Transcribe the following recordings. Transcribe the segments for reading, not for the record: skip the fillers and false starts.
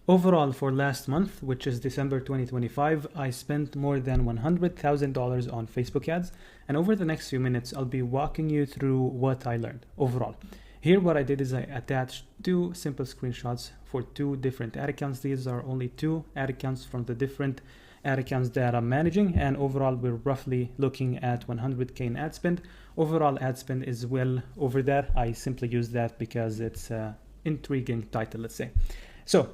Overall, for last month, which is December 2025, I spent more than $100,000 on Facebook ads. And over the next few minutes, I'll be walking you through what I learned overall. Here, what I did is I attached two simple screenshots for two different ad accounts. These are only two ad accounts from the different ad accounts that I'm managing. And overall, we're roughly looking at 100K in ad spend. Overall ad spend is well over that. I simply use that because it's an intriguing title, let's say. So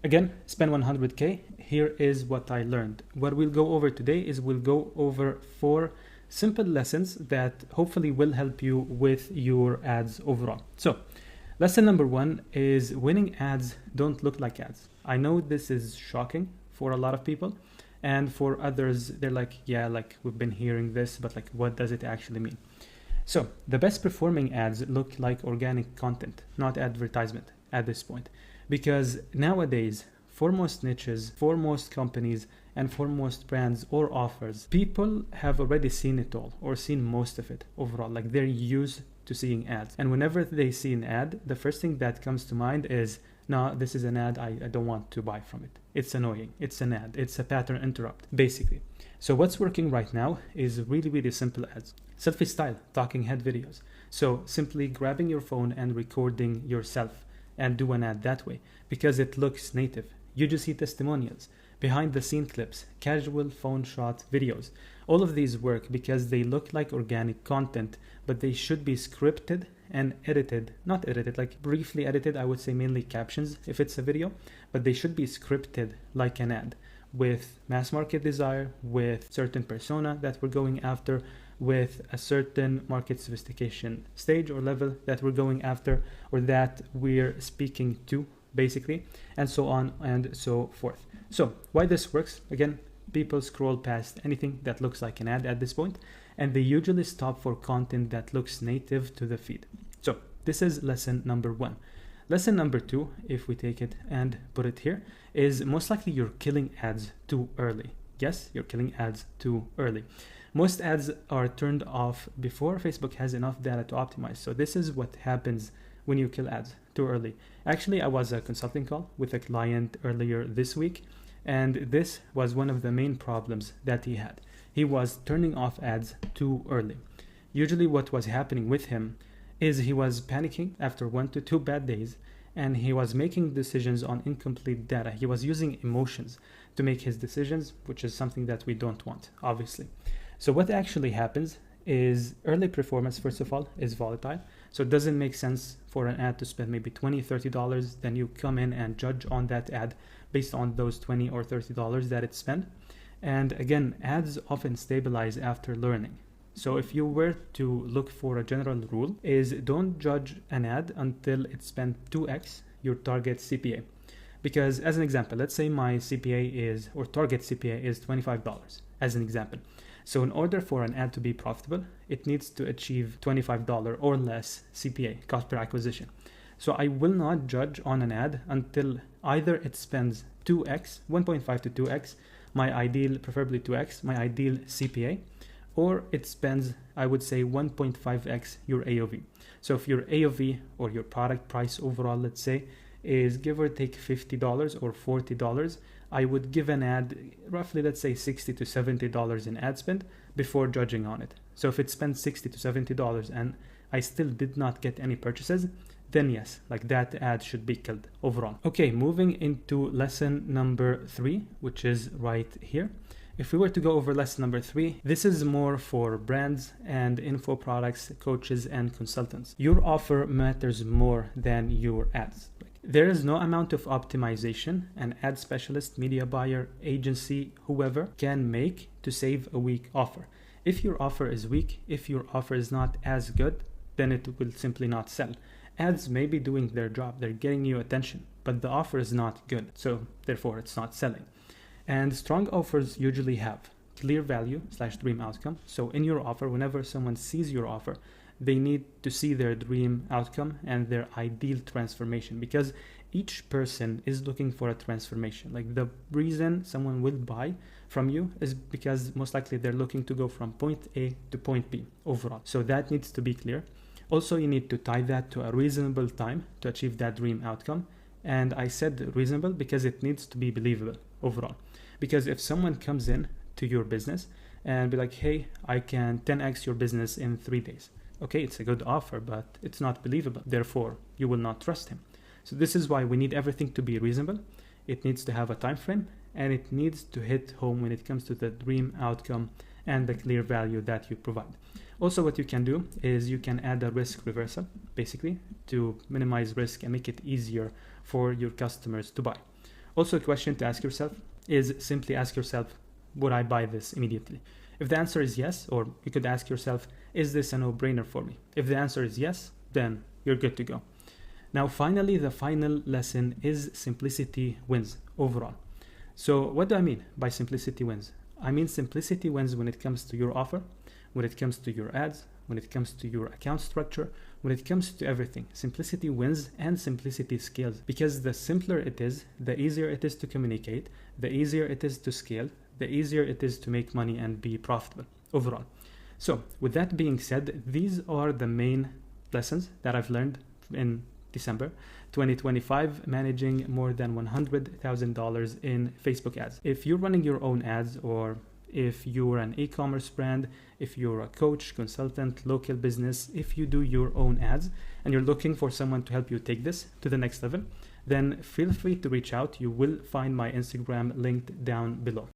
again, spend 100K. Here is what I learned. What we'll go over today is we'll go over 4 simple lessons that hopefully will help you with your ads overall. So lesson number 1 is winning ads don't look like ads. I know this is shocking for a lot of people, and for others, they're like, yeah, like we've been hearing this, but like, what does it actually mean? So the best performing ads look like organic content, not advertisement at this point. Because nowadays, for most niches, for most companies, and for most brands or offers, people have already seen it all or seen most of it overall. Like they're used to seeing ads. And whenever they see an ad, the first thing that comes to mind is, no, this is an ad, I don't want to buy from it. It's annoying. It's an ad. It's a pattern interrupt, basically. So what's working right now is really, really simple ads. Selfie style, talking head videos. So simply grabbing your phone and recording yourself and do an ad that way because it looks native. UGC testimonials, behind the scene clips, casual phone shot videos. All of these work because they look like organic content, but they should be scripted and edited, not edited, like briefly edited, I would say mainly captions if it's a video, but they should be scripted like an ad with mass market desire, with certain persona that we're going after, with a certain market sophistication stage or level that we're going after or that we're speaking to, basically, and so on and so forth. So why this works, again, people scroll past anything that looks like an ad at this point, and they usually stop for content that looks native to the feed. So this is lesson number 1. Lesson number 2, if we take it and put it here, is most likely you're killing ads too early. Yes, you're killing ads too early. Most ads are turned off before Facebook has enough data to optimize. So this is what happens when you kill ads too early. Actually, I was a consulting call with a client earlier this week, and this was one of the main problems that he had. He was turning off ads too early. Usually what was happening with him is he was panicking after 1 to 2 bad days, and he was making decisions on incomplete data. He was using emotions to make his decisions, which is something that we don't want, obviously. So what actually happens is early performance, first of all, is volatile. So it doesn't make sense for an ad to spend maybe $20, $30. Then you come in and judge on that ad based on those $20 or $30 that it spent. And again, ads often stabilize after learning. So if you were to look for a general rule is don't judge an ad until it spent 2x your target CPA. Because as an example, let's say my CPA is, or target CPA is $25 as an example. So in order for an ad to be profitable, it needs to achieve $25 or less CPA, cost per acquisition. So I will not judge on an ad until either it spends 2x, 1.5 to 2x, my ideal, preferably 2x, my ideal CPA, or it spends, I would say, 1.5x your AOV. So if your AOV or your product price overall, let's say, is give or take $50 or $40, I would give an ad roughly, let's say, $60 to $70 in ad spend before judging on it. So if it spends $60 to $70 and I still did not get any purchases, then yes, like that ad should be killed overall. Okay, moving into lesson number 3, which is right here. If we were to go over lesson number 3, this is more for brands and info products, coaches, and consultants. Your offer matters more than your ads. There is no amount of optimization an ad specialist, media buyer, agency, whoever can make to save a weak offer. If your offer is weak, if your offer is not as good, then it will simply not sell. Ads may be doing their job, they're getting you attention, but the offer is not good, so therefore it's not selling. And strong offers usually have clear value / dream outcome. So in your offer, whenever someone sees your offer, they need to see their dream outcome and their ideal transformation, because each person is looking for a transformation. Like the reason someone will buy from you is because most likely they're looking to go from point A to point B overall. So that needs to be clear. Also, you need to tie that to a reasonable time to achieve that dream outcome. And I said reasonable because it needs to be believable overall. Because if someone comes in to your business and be like, hey, I can 10x your business in 3 days. Okay, it's a good offer, but it's not believable. Therefore, you will not trust him. So this is why we need everything to be reasonable. It needs to have a time frame, and it needs to hit home when it comes to the dream outcome and the clear value that you provide. Also, what you can do is you can add a risk reversal, basically, to minimize risk and make it easier for your customers to buy. Also, a question to ask yourself is simply ask yourself, would I buy this immediately? If the answer is yes, or you could ask yourself, is this a no-brainer for me? If the answer is yes, then you're good to go. Now, finally, the final lesson is simplicity wins overall. So what do I mean by simplicity wins? I mean simplicity wins when it comes to your offer, when it comes to your ads, when it comes to your account structure, when it comes to everything. Simplicity wins and simplicity scales, because the simpler it is, the easier it is to communicate, the easier it is to scale, the easier it is to make money and be profitable overall. So with that being said, these are the main lessons that I've learned in December 2025, managing more than $100,000 in Facebook ads. If you're running your own ads, or if you're an e-commerce brand, if you're a coach, consultant, local business, if you do your own ads and you're looking for someone to help you take this to the next level, then feel free to reach out. You will find my Instagram linked down below.